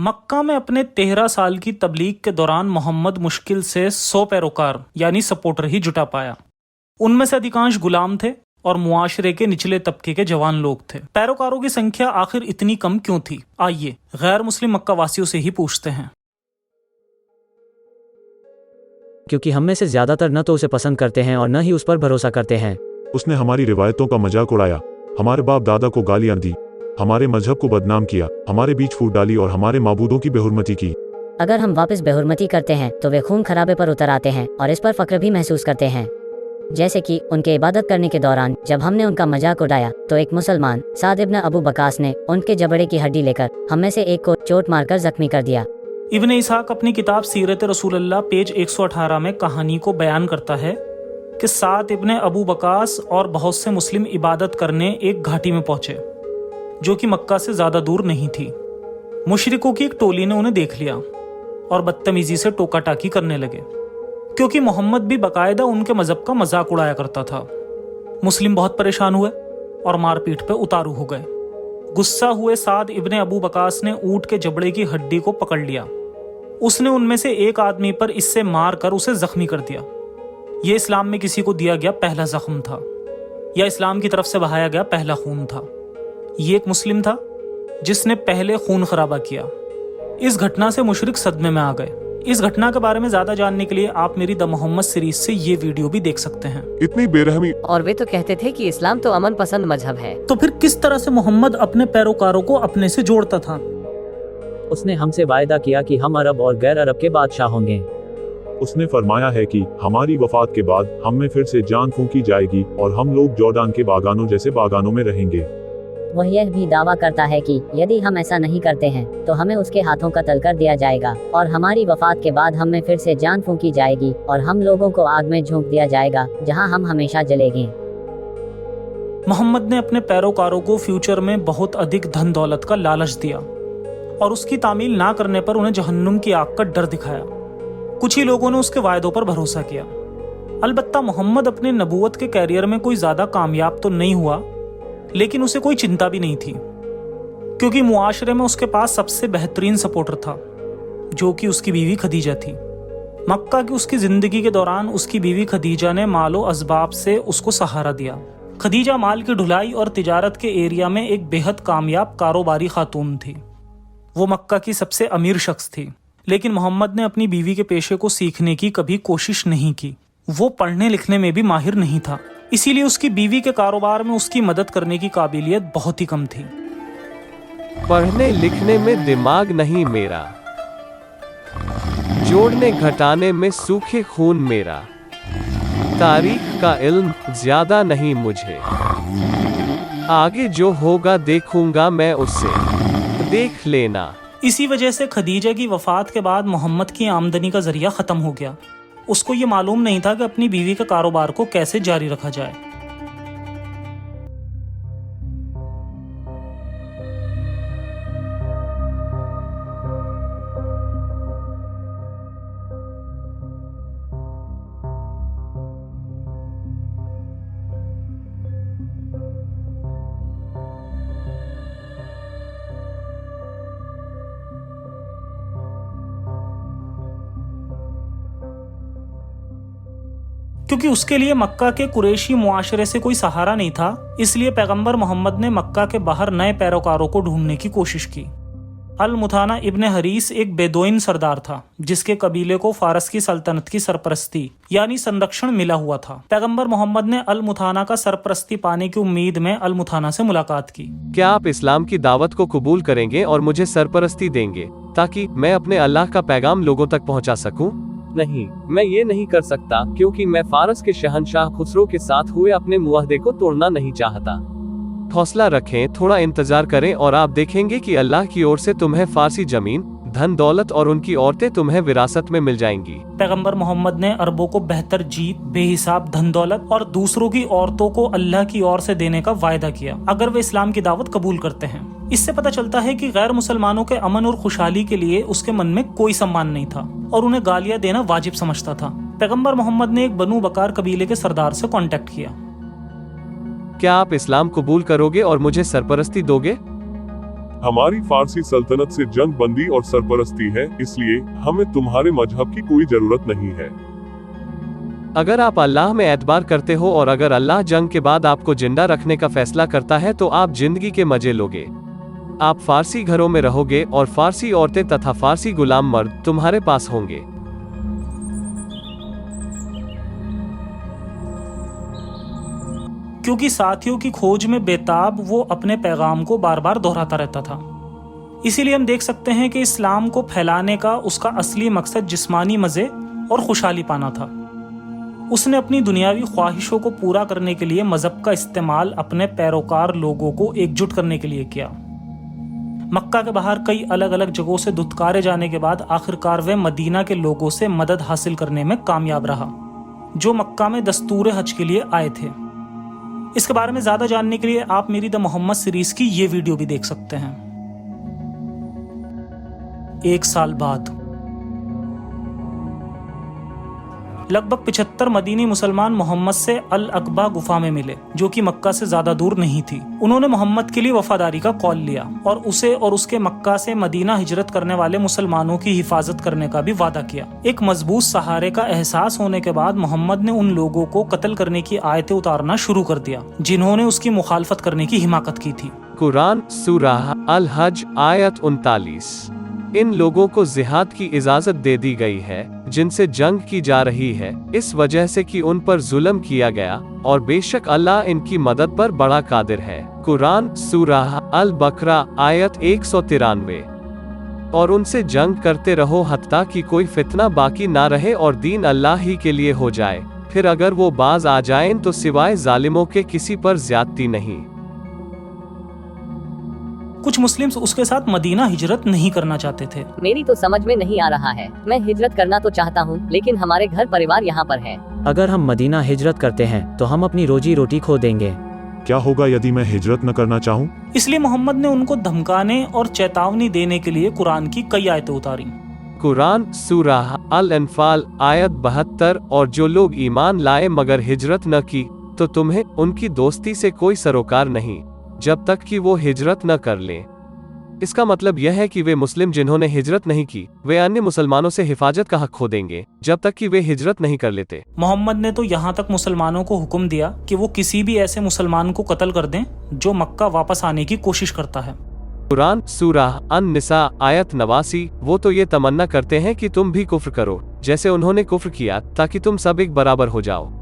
मक्का में अपने 13 साल की तबलीग के दौरान मोहम्मद मुश्किल से 100 पैरोकार यानी सपोर्टर ही जुटा पाया। उनमें से अधिकांश गुलाम थे और मुआशरे के निचले तबके के जवान लोग थे। पैरोकारों की संख्या आखिर इतनी कम क्यों थी? आइए गैर मुस्लिम मक्का वासियों से ही पूछते हैं। क्योंकि हम में से ज्यादातर न तो उसे पसंद करते हैं और न ही उस पर भरोसा करते हैं। उसने हमारी रिवायतों का मजाक उड़ाया, हमारे बाप दादा को गालियां दी, हमारे मजहब को बदनाम किया, हमारे बीच फूट डाली और हमारे माबूदों की बेहुरमती की। अगर हम वापस बेहुरमती करते हैं तो वे खून खराबे पर उतर आते हैं और इस पर फक्र भी महसूस करते हैं। जैसे कि उनके इबादत करने के दौरान जब हमने उनका मजाक उड़ाया तो एक मुसलमान साद इब्न अबू बकास ने उनके जबड़े की हड्डी लेकर हम में से एक को चोट मारकर जख्मी कर दिया। इब्ने इसहाक अपनी किताब सीरत रसूलुल्लाह पेज 118 में कहानी को बयान करता है कि साद इब्ने अबू बकास और बहुत से मुस्लिम इबादत करने एक घाटी में पहुंचे जो कि मक्का से ज्यादा दूर नहीं थी। मुशरिकों की एक टोली ने उन्हें देख लिया और बदतमीजी से टोका टाकी करने लगे, क्योंकि मोहम्मद भी बाकायदा उनके मजहब का मजाक उड़ाया करता था। मुस्लिम बहुत परेशान हुए और मारपीट पे उतारू हो गए। गुस्सा हुए साद इब्ने अबू बकास ने ऊंट के जबड़े की हड्डी को पकड़ लिया। उसने उनमें से एक आदमी पर इससे मार कर उसे जख्मी कर दिया। यह इस्लाम में किसी को दिया गया पहला जख्म था या इस्लाम की तरफ से बहाया गया पहला खून था। ये एक मुस्लिम था जिसने पहले खून खराबा किया। इस घटना से मुशरिक सदमे में आ गए। इस घटना के बारे में ज्यादा जानने के लिए आप मेरी द मोहम्मद सीरीज से ये वीडियो भी देख सकते हैं। इतनी बेरहमी। और वे तो कहते थे कि इस्लाम तो अमन पसंद मजहब है। तो फिर किस तरह से मोहम्मद अपने पैरोकारों को अपने से जोड़ता था? उसने हमसे वायदा किया कि हम अरब और गैर अरब के बादशाह होंगे। उसने फरमाया है कि हमारी वफात के बाद हम में फिर से जान फूंकी जाएगी और हम लोग जॉर्डान के बागानों जैसे बागानों में रहेंगे। वह यह भी दावा करता है कि यदि हम ऐसा नहीं करते हैं तो हमें उसके हाथों कत्ल कर दिया जाएगा और हमारी वफात के बाद हम में फिर से जान फूंकी जाएगी और हम लोगों को आग में झोंक दिया जाएगा जहां हम हमेशा जलेंगे। मोहम्मद ने अपने पैरोकारों को फ्यूचर में बहुत अधिक धन दौलत का लालच दिया और उसकी तामील ना करने पर उन्हें जहन्नुम की आग का डर दिखाया। कुछ ही लोगों ने उसके वायदों पर भरोसा किया। अलबत्ता मोहम्मद अपने नबूवत के कैरियर में कोई ज्यादा कामयाब तो नहीं हुआ, लेकिन उसे कोई चिंता भी नहीं थी, क्योंकि मुआशरे में उसके पास सबसे बेहतरीन सपोर्टर था जो कि उसकी बीवी खदीजा थी। मक्का की उसकी जिंदगी के दौरान उसकी बीवी खदीजा ने मालो असबाब से उसको सहारा दिया। खदीजा माल की ढुलाई और तिजारत के एरिया में एक बेहद कामयाब कारोबारी खातून थी। वो मक्का की सबसे अमीर शख्स थी, लेकिन मोहम्मद ने अपनी बीवी के पेशे को सीखने की कभी कोशिश नहीं की। वो पढ़ने लिखने में भी माहिर नहीं था, इसीलिए उसकी बीवी के कारोबार में उसकी मदद करने की काबिलियत बहुत ही कम थी। पढ़ने लिखने में दिमाग नहीं मेरा, जोड़ने घटाने में सूखे खून मेरा, तारीख का इल्म ज्यादा नहीं मुझे, आगे जो होगा देखूंगा मैं उससे, देख लेना। इसी वजह से खदीजा की वफात के बाद मोहम्मद की आमदनी का जरिया खत्म हो गया। उसको ये मालूम नहीं था कि अपनी बीवी के कारोबार को कैसे जारी रखा जाए। क्योंकि उसके लिए मक्का के कुरैशी मुआशरे से कोई सहारा नहीं था, इसलिए पैगंबर मोहम्मद ने मक्का के बाहर नए पैरोकारों को ढूंढने की कोशिश की। अल मुथाना इब्ने हरीस एक बेदोइन सरदार था जिसके कबीले को फारस की सल्तनत की सरपरस्ती यानी संरक्षण मिला हुआ था। पैगंबर मोहम्मद ने अल मुथाना का सरपरस्ती पाने की उम्मीद में अल मुथाना से मुलाकात की। क्या आप इस्लाम की दावत को कबूल करेंगे और मुझे सरपरस्ती देंगे ताकि मैं अपने अल्लाह का पैगाम लोगों तक पहुंचा सकूं? नहीं, मैं ये नहीं कर सकता क्योंकि मैं फारस के शहंशाह खुसरो के साथ हुए अपने मुआहदे को तोड़ना नहीं चाहता। हौसला रखें, थोड़ा इंतजार करें और आप देखेंगे कि अल्लाह की ओर से तुम्हें फारसी जमीन, धन दौलत और उनकी औरतें तुम्हें विरासत में मिल जाएंगी। पैगंबर मोहम्मद ने अरबों को बेहतर जीत, बेहिसाब धन दौलत और दूसरों की औरतों को अल्लाह की ओर से देने का वायदा किया अगर वे इस्लाम की दावत कबूल करते हैं। इससे पता चलता है कि गैर मुसलमानों के अमन और खुशहाली के लिए उसके मन में कोई सम्मान नहीं था और उन्हें गालियां देना वाजिब समझता था। पैगंबर मोहम्मद ने एक बनु बकार कबीले के सरदार से कांटेक्ट किया। क्या आप इस्लाम कबूल करोगे और मुझे सरपरस्ती दोगे? हमारी फारसी सल्तनत से जंग बंदी और सरपरस्ती है, इसलिए हमें तुम्हारे मजहब की कोई जरूरत नहीं है। अगर आप अल्लाह में एतबार करते हो और अगर अल्लाह जंग के बाद आपको जिंदा रखने का फैसला करता है तो आप जिंदगी के मजे लोगे। आप फारसी घरों में रहोगे और फारसी औरतें तथा फारसी गुलाम मर्द तुम्हारे पास होंगे। क्योंकि साथियों की खोज में बेताब वो अपने पैगाम को बार बार दोहराता रहता था। इसीलिए हम देख सकते हैं कि इस्लाम को फैलाने का उसका असली मकसद जिस्मानी मजे और खुशहाली पाना था। उसने अपनी दुनियावी ख्वाहिशों को पूरा करने के लिए मजहब का इस्तेमाल अपने पैरोकार लोगों को एकजुट करने के लिए किया। मक्का के बाहर कई अलग अलग जगहों से धुतकारे जाने के बाद आखिरकार वे मदीना के लोगों से मदद हासिल करने में कामयाब रहा, जो मक्का में दस्तूर हज के लिए आए थे। इसके बारे में ज्यादा जानने के लिए आप मेरी द मोहम्मद सीरीज की ये वीडियो भी देख सकते हैं। 1 साल बाद लगभग 75 मदीनी मुसलमान मोहम्मद से अल अकबा गुफा में मिले, जो कि मक्का से ज्यादा दूर नहीं थी। उन्होंने मोहम्मद के लिए वफादारी का कॉल लिया और उसे और उसके मक्का से मदीना हिजरत करने वाले मुसलमानों की हिफाजत करने का भी वादा किया। एक मजबूत सहारे का एहसास होने के बाद मोहम्मद ने उन लोगों को कत्ल करने की आयतें उतारना शुरू कर दिया जिन्होंने उसकी मुखालफत करने की हिमाकत की थी। कुरान सूरह अल हज आयत 39। इन लोगों को जिहाद की इजाजत दे दी गई है जिनसे जंग की जा रही है, इस वजह से कि उन पर जुल्म किया गया, और बेशक अल्लाह इनकी मदद पर बड़ा कादिर है। कुरान सूरह अल बकरा आयत 193। और उनसे जंग करते रहो हत्ता कि कोई फितना बाकी ना रहे और दीन अल्लाह ही के लिए हो जाए, फिर अगर वो बाज आ जाएं तो सिवाय जालिमों के किसी पर ज्यादती नहीं। कुछ मुस्लिम्स उसके साथ मदीना हिजरत नहीं करना चाहते थे। मेरी तो समझ में नहीं आ रहा है। मैं हिजरत करना तो चाहता हूँ, लेकिन हमारे घर परिवार यहाँ पर है। अगर हम मदीना हिजरत करते हैं तो हम अपनी रोजी रोटी खो देंगे। क्या होगा यदि मैं हिजरत न करना चाहूँ? इसलिए मोहम्मद ने उनको धमकाने और चेतावनी देने के लिए कुरान की कई आयतें उतारी। कुरान सूरह अल अनफाल आयत 72। और जो लोग ईमान लाए मगर हिजरत न की तो तुम्हें उनकी दोस्ती से कोई सरोकार नहीं जब तक कि वो हिजरत न कर लें। इसका मतलब यह है कि वे मुस्लिम जिन्होंने हिजरत नहीं की वे अन्य मुसलमानों से हिफाजत का हक खो देंगे जब तक कि वे हिजरत नहीं कर लेते। मोहम्मद ने तो यहाँ तक मुसलमानों को हुक्म दिया कि वो किसी भी ऐसे मुसलमान को कत्ल कर दें जो मक्का वापस आने की कोशिश करता है। कुरान सूरह अन-निसा आयत 89। वो तो ये तमन्ना करते हैं कि तुम भी कुफ्र करो जैसे उन्होंने कुफ्र किया, ताकि तुम सब एक बराबर हो जाओ।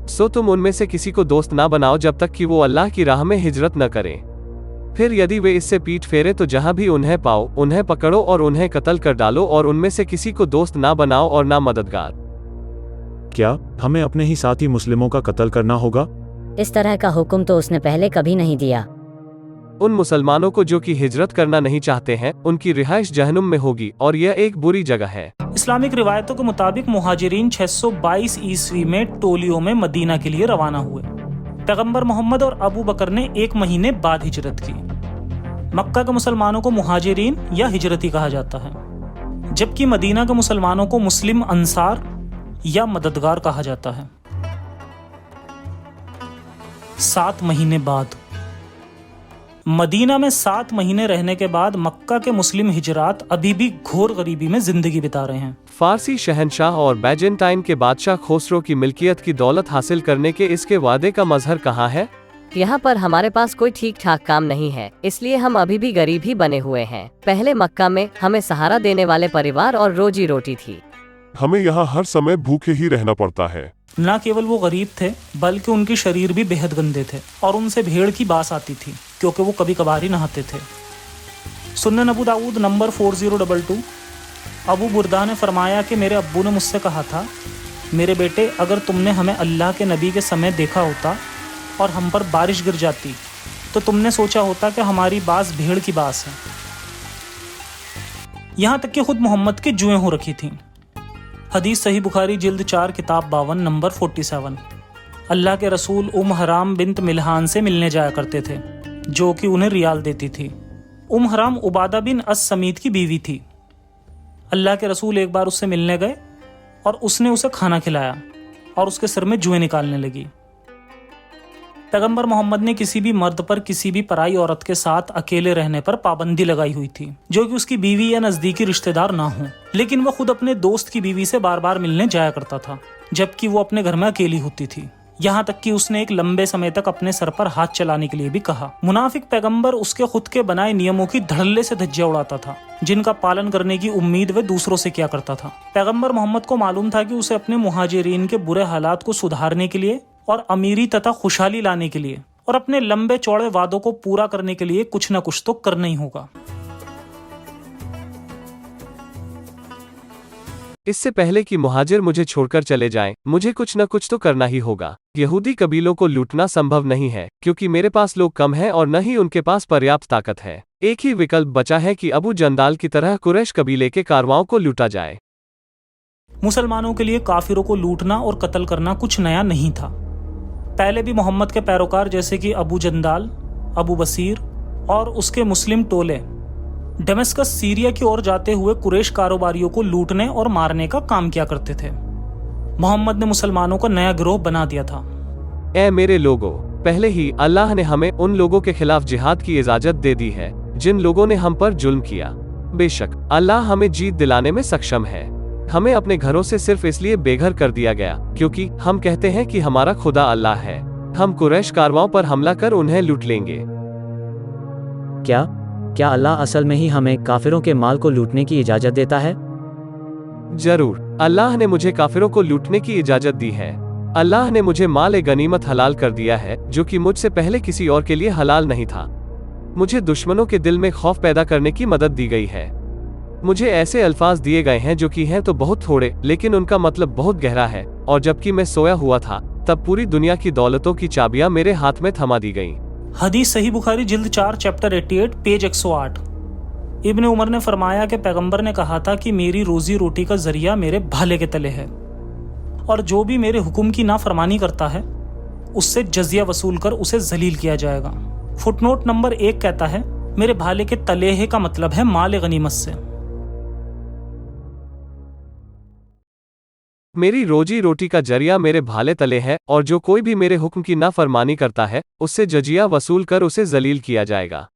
सो तुम उनमें से किसी को दोस्त ना बनाओ जब तक कि वो अल्लाह की राह में हिजरत न करें। फिर यदि वे इससे पीठ फेरे तो जहां भी उन्हें पाओ उन्हें पकड़ो और उन्हें कत्ल कर डालो, और उनमें से किसी को दोस्त ना बनाओ और ना मददगार। क्या हमें अपने ही साथी मुस्लिमों का कत्ल करना होगा? इस तरह का हुक्म तो उसने पहले कभी नहीं दिया। उन मुसलमानों को जो कि हिजरत करना नहीं चाहते हैं उनकी रिहाइश जहन्नुम में होगी और यह एक बुरी जगह है। इस्लामिक रिवायतों के मुताबिक मुहाजिरीन 622 ईस्वी में टोलियों में मदीना के लिए रवाना हुए। पैगंबर मोहम्मद और अबू बकर ने 1 महीने बाद हिजरत की। मक्का के मुसलमानों को मुहाजिरीन या हिजरती कहा जाता है, जबकि मदीना के मुसलमानों को मुस्लिम अंसार या मददगार कहा जाता है। 7 महीने बाद मदीना में 7 महीने रहने के बाद मक्का के मुस्लिम हिजरात अभी भी घोर गरीबी में जिंदगी बिता रहे हैं। फारसी शहनशाह और बैजेंटाइन के बादशाह खोसरो की मिल्कियत की दौलत हासिल करने के इसके वादे का मजहर कहाँ है? यहाँ पर हमारे पास कोई ठीक ठाक काम नहीं है, इसलिए हम अभी भी गरीब ही बने हुए हैं। पहले मक्का में हमें सहारा देने वाले परिवार और रोजी रोटी थी। हमें यहाँ हर समय भूखे ही रहना पड़ता है। न केवल वो गरीब थे बल्कि उनके शरीर भी बेहद गंदे थे और उनसे भेड़ की बास आती थी क्योंकि वो कभी कभार ही नहाते थे। सुन्नन अबू दाऊद नंबर 4022। अबू बुर्दा ने फरमाया कि मेरे अब्बू ने मुझसे कहा था, मेरे बेटे अगर तुमने हमें अल्लाह के नबी के समय देखा होता और हम पर बारिश गिर जाती तो तुमने सोचा होता कि हमारी बास भेड़ की बास है। यहाँ तक कि खुद मोहम्मद की जुएं हो रखी थीं। हदीस सही बुखारी जिल्द 4 किताब 52 नंबर 47। अल्लाह के रसूल हराम बिन्त मिल्हान से मिलने जाया करते थे जो कि उन्हें रियाल देती थी। हराम उबादा बिन अस-समीत की बीवी थी। अल्लाह के रसूल एक बार उससे मिलने गए और उसने उसे खाना खिलाया और उसके सिर में जुएं निकालने लगी। पैगंबर मोहम्मद ने किसी भी मर्द पर किसी भी पराई औरत के साथ अकेले रहने पर पाबंदी लगाई हुई थी, जो कि उसकी बीवी या नजदीकी रिश्तेदार ना हो। लेकिन वह खुद अपने दोस्त की बीवी से बार बार मिलने जाया करता था, जबकि वो अपने घर में अकेली होती थी। यहाँ तक कि उसने एक लंबे समय तक अपने सर पर हाथ चलाने के लिए भी कहा। मुनाफिक पैगंबर उसके खुद के बनाए नियमों की धड़ल्ले से धज्जियां उड़ाता था, जिनका पालन करने की उम्मीद वह दूसरों से किया करता था। पैगंबर मोहम्मद को मालूम था कि उसे अपने मुहाजिरीन के बुरे हालात को सुधारने के लिए और अमीरी तथा खुशहाली लाने के लिए और अपने लंबे चौड़े वादों को पूरा करने के लिए कुछ न कुछ तो करना ही होगा। इससे पहले कि मुहाजिर मुझे छोड़कर चले जाएं, मुझे कुछ न कुछ तो करना ही होगा। यहूदी कबीलों को लूटना संभव नहीं है, क्योंकि मेरे पास लोग कम हैं और न ही उनके पास पर्याप्त ताकत है। एक ही विकल्प बचा है कि अबू जंदाल की तरह कुरैश कबीले के कारवाओं को लूटा जाए। मुसलमानों के लिए काफिरों को लूटना और कत्ल करना कुछ नया नहीं था। पहले भी मोहम्मद के पैरोकार जैसे कि अबू जंदाल, अबू बसीर और उसके मुस्लिम टोले दमिश्क सीरिया की ओर जाते हुए कुरैश कारोबारियों को लूटने और मारने का काम किया करते थे। मोहम्मद ने मुसलमानों का नया गिरोह बना दिया था। ए मेरे लोगों, पहले ही अल्लाह ने हमें उन लोगों के खिलाफ जिहाद की इजाजत दे दी है जिन लोगों ने हम पर जुल्म किया। बेशक अल्लाह हमें जीत दिलाने में सक्षम है। हमें अपने घरों से सिर्फ इसलिए बेघर कर दिया गया क्योंकि हम कहते हैं कि हमारा खुदा अल्लाह है। हम कुरैश कारवाओं पर हमला कर उन्हें लूट लेंगे। क्या अल्लाह असल में ही हमें काफिरों के माल को लूटने की इजाजत देता है? जरूर, अल्लाह ने मुझे काफिरों को लूटने की इजाजत दी है। अल्लाह ने मुझे माल ए गनीमत हलाल कर दिया है, जो कि मुझसे पहले किसी और के लिए हलाल नहीं था। मुझे दुश्मनों के दिल में खौफ पैदा करने की मदद दी गई है। मुझे ऐसे अल्फाज दिए गए हैं जो कि हैं तो बहुत थोड़े, लेकिन उनका मतलब बहुत गहरा है। और जबकि मैं सोया हुआ था, तब पूरी दुनिया की दौलतों की चाबियां मेरे हाथ में थमा दी गईं। हदीस सही बुखारी जिल्द 4 चैप्टर 88 पेज 108। इब्ने उमर ने फरमाया कि पैगंबर ने कहा था कि मेरी रोजी रोटी का जरिया मेरे भाले के तले है, और जो भी मेरे हुक्म की नाफरमानी करता है उससे जजिया वसूल कर उसे जलील किया जाएगा। फुटनोट नंबर 1 कहता है, मेरे भाले के तले है का मतलब है माल गनीमत से। मेरी रोजी रोटी का जरिया मेरे भाले तले है, और जो कोई भी मेरे हुक्म की नाफरमानी करता है उससे जजिया वसूल कर उसे जलील किया जाएगा।